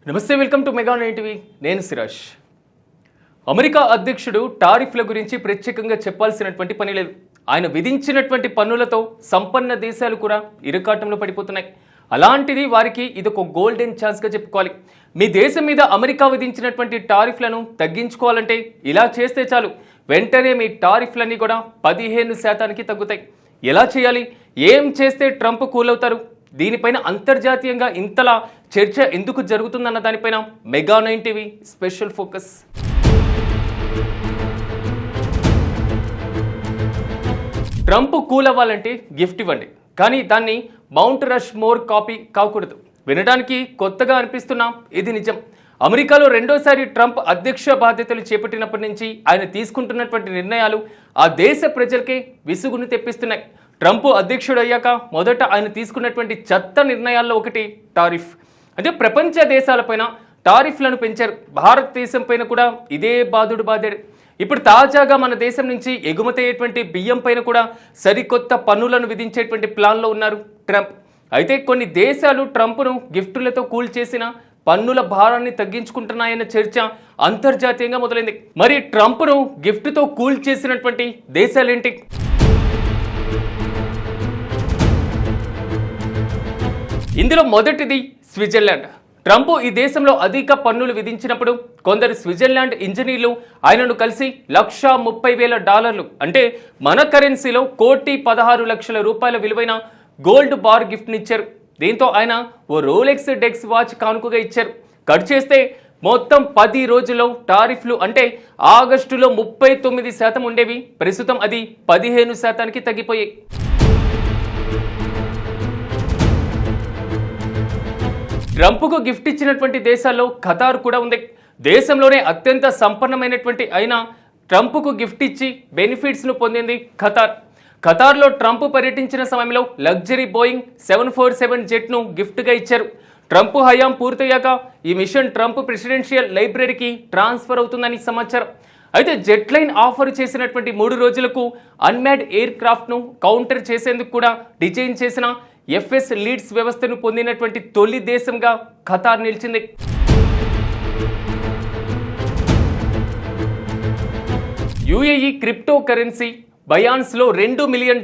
నమస్తే, welcome to mega nine TV. నేను Siraj. America అధ్యక్షుడు టారిఫ్ల గురించి ప్రత్యేకంగా చెప్పాల్సినటువంటి పని లేదు. ఆయన విధించినటువంటి పన్నులతో సంపన్న దేశాలు కూడా ఇరుకాటంలో పడిపోతున్నాయి. అలాంటిది వారికి ఇదొక గోల్డెన్ ఛాన్స్గా చెప్పుకోవాలి. మీ దేశం మీద అమెరికా విధించినటువంటి టారిఫ్లను తగ్గించుకోవాలంటే ఇలా చేస్తే చాలు, వెంటనే మీ టారిఫ్లన్నీ కూడా 15% తగ్గుతాయి. ఎలా చేయాలి, ఏం చేస్తే ట్రంప్ కూల్ అవుతారు, దీనిపైన అంతర్జాతీయంగా ఇంతలా చర్చ ఎందుకు జరుగుతుందన్న దానిపైన mega 9 TV special focus. Trump cool అవ్వాలంటే గిఫ్ట్ ఇవ్వండి, కానీ దాన్ని మౌంట్ రష్ మోర్ కాపీ కాకూడదు. వినడానికి కొత్తగా అనిపిస్తున్నా ఇది నిజం. అమెరికాలో రెండోసారి ట్రంప్ అధ్యక్ష బాధ్యతలు చేపట్టినప్పటి నుంచి ఆయన తీసుకుంటున్నటువంటి నిర్ణయాలు ఆ దేశ ప్రజలకే విసుగును తెప్పిస్తున్నాయి. ట్రంప్ అధ్యక్షుడు అయ్యాక మొదట ఆయన తీసుకున్నటువంటి చెత్త నిర్ణయాల్లో ఒకటి టారిఫ్. అంటే ప్రపంచ దేశాలపైన టారిఫ్లను పెంచారు. భారతదేశం పైన కూడా ఇదే బాధాడు. ఇప్పుడు తాజాగా మన దేశం నుంచి ఎగుమతి అయ్యేటువంటి బియ్యం పైన కూడా సరికొత్త పన్నులను విధించేటువంటి ప్లాన్లో ఉన్నారు ట్రంప్. అయితే కొన్ని దేశాలు ట్రంప్ను గిఫ్టులతో కూల్ చేసిన పన్నుల భారాన్ని తగ్గించుకుంటున్నాయన్న చర్చ అంతర్జాతీయంగా మొదలైంది. మరి ట్రంప్ను గిఫ్ట్తో కూల్ చేసినటువంటి దేశాలేంటి? ఇందులో మొదటిది స్విట్జర్లాండ్. ట్రంప్ ఈ దేశంలో అధిక పన్నులు విధించినప్పుడు కొందరు స్విట్జర్లాండ్ ఇంజనీర్లు ఆయనను కలిసి $130,000 అంటే మన కరెన్సీలో $1,16,00,000 విలువైన గోల్డ్ బార్ గిఫ్ట్నిచ్చారు. దీంతో ఆయన ఓ రోలెక్స్ డెక్స్ వాచ్ కానుకగా ఇచ్చారు. కట్ చేస్తే మొత్తం 10 రోజుల్లో టారిఫ్లు అంటే ఆగస్టులో 39% ఉండేవి, ప్రస్తుతం అది 15%కి తగ్గిపోయాయి. ట్రంప్కు గిఫ్ట్ ఇచ్చినటువంటి దేశాల్లో ఖతార్ కూడా ఉంది. దేశంలోనే అత్యంత సంపన్నమైనటువంటి అయినా ట్రంప్కు గిఫ్ట్ ఇచ్చి బెనిఫిట్స్ను పొందింది ఖతార్. ఖతార్లో ట్రంప్ పర్యటించిన సమయంలో లగ్జరీ బోయింగ్ 747 జెట్ను గిఫ్ట్గా ఇచ్చారు. ట్రంప్ హయాం పూర్తయ్యాక ఈ మిషన్ ట్రంప్ ప్రెసిడెన్షియల్ లైబ్రరీకి ట్రాన్స్ఫర్ అవుతుందని సమాచారం. అయితే జెట్ లైన్ ఆఫర్ చేసినటువంటి 3 రోజులకు అన్మ్యాడ్ ఎయిర్ క్రాఫ్ట్ను కౌంటర్ చేసేందుకు కూడా డిజైన్ చేసిన ఎఫ్ఎస్ లీడ్స్ వ్యవస్థను పొందినటువంటి తొలి దేశంగా ఖతార్ నిలిచింది. యుఏఈ క్రిప్టో కరెన్సీ బయాన్స్లో $2 మిలియన్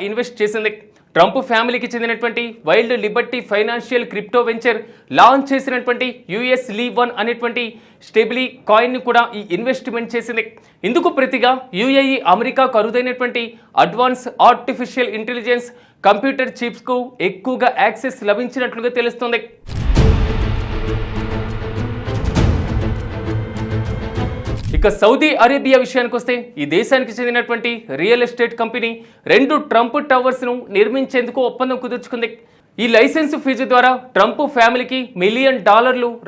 ఇన్వెస్ట్ చేసింది. ట్రంప్ ఫ్యామిలీకి చెందినటువంటి wild liberty financial crypto venture launch చేసినటువంటి USLE1 అనేటువంటి స్టేబిలీ కాయిన్ను కూడా ఈ ఇన్వెస్ట్మెంట్ చేసింది. ఇందుకు ప్రతిగా యుఏఈ అమెరికాకు అరుదైనటువంటి అడ్వాన్స్ ఆర్టిఫిషియల్ ఇంటెలిజెన్స్ కంప్యూటర్ చిప్స్కు ఎక్కువగా యాక్సెస్ లభించినట్లుగా తెలుస్తుంది. ఇక సౌదీ అరేబియా విషయానికి వస్తే ఈ దేశానికి చెందినటువంటి రియల్ ఎస్టేట్ కంపెనీ 2 ట్రంప్ టవర్స్ను నిర్మించేందుకు ఒప్పందం కుదుర్చుకుంది. ఈ లైసెన్స్ ఫీజు ద్వారా ట్రంప్ ఫ్యామిలీకి $1 మిలియన్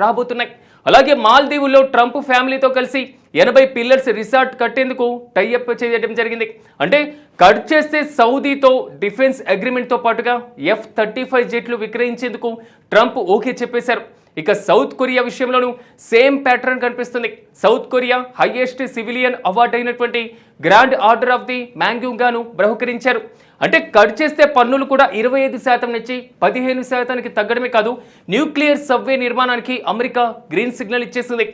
రాబోతున్నాయి. అలాగే మాల్దీవుల్లో ట్రంప్ ఫ్యామిలీతో కలిసి 80 పిల్లర్స్ రిసార్ట్ కట్టేందుకు టైఅప్ చేయడం జరిగింది. అంటే కట్ చేస్తే సౌదీతో డిఫెన్స్ అగ్రిమెంట్తో పాటుగా F-35 జెట్లు విక్రయించేందుకు ట్రంప్ ఓకే చెప్పేశారు. ఇక సౌత్ కొరియా విషయంలోనూ సేమ్ ప్యాటర్న్ కనిపిస్తుంది. South Korea highest civilian award అయినటువంటి గ్రాండ్ ఆర్డర్ ఆఫ్ ది మ్యాంగ్యూంగాను బహుకరించారు. అంటే కట్ చేస్తే పన్నులు కూడా 25% నుంచి 15%కి తగ్గడమే కాదు, న్యూక్లియర్ సబ్వే నిర్మాణానికి అమెరికా గ్రీన్ సిగ్నల్ ఇచ్చేసింది.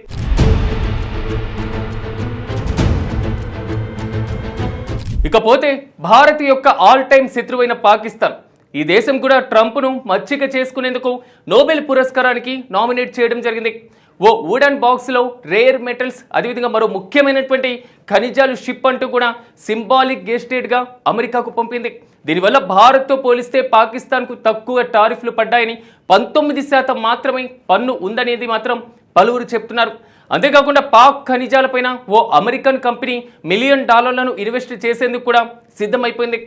ఇకపోతే భారత్ యొక్క ఆల్ టైమ్ శత్రువైన పాకిస్తాన్. ఈ దేశం కూడా ట్రంప్ను మచ్చిక చేసుకునేందుకు నోబెల్ పురస్కారానికి నామినేట్ చేయడం జరిగింది. ఓ వుడెన్ బాక్స్లో రేర్ మెటల్స్, అదేవిధంగా మరో ముఖ్యమైనటువంటి ఖనిజాలు షిప్ అంటూ కూడా సింబాలిక్ గెస్టేట్గా అమెరికాకు పంపింది. దీనివల్ల భారత్తో పోలిస్తే పాకిస్తాన్కు తక్కువ టారిఫ్లు పడ్డాయని, 19% మాత్రమే పన్ను ఉందనేది మాత్రం పలువురు చెప్తున్నారు. అంతేకాకుండా పాక్ ఖనిజాలపైన ఓ అమెరికన్ కంపెనీ $1 మిలియన్ ఇన్వెస్ట్ చేసేందుకు కూడా సిద్ధమైపోయింది.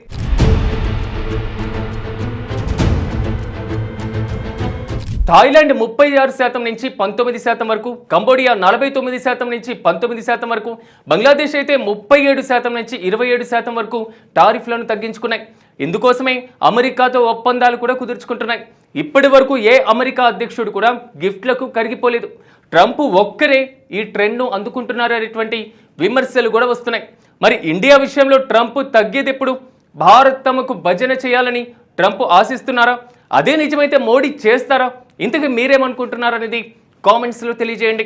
థాయిలాండ్ 36% నుంచి 19% వరకు, కంబోడియా 49% నుంచి 19% వరకు, బంగ్లాదేశ్ అయితే 37% నుంచి 27% వరకు టారిఫ్లను తగ్గించుకున్నాయి. ఇందుకోసమే అమెరికాతో ఒప్పందాలు కూడా కుదుర్చుకుంటున్నాయి. ఇప్పటి వరకు ఏ అమెరికా అధ్యక్షుడు కూడా గిఫ్ట్లకు కరిగిపోలేదు. ట్రంప్ ఒక్కరే ఈ ట్రెండ్ను అందుకుంటున్నారనేటువంటి విమర్శలు కూడా వస్తున్నాయి. మరి ఇండియా విషయంలో ట్రంప్ తగ్గేదెప్పుడు? భారత్ తమకు భజన చేయాలని ట్రంప్ ఆశిస్తున్నారా? అదే నిజమైతే మోడీ చేస్తారా? ఇంతకీ మీరేమనుకుంటున్నారనేది కామెంట్స్లో తెలియజేయండి.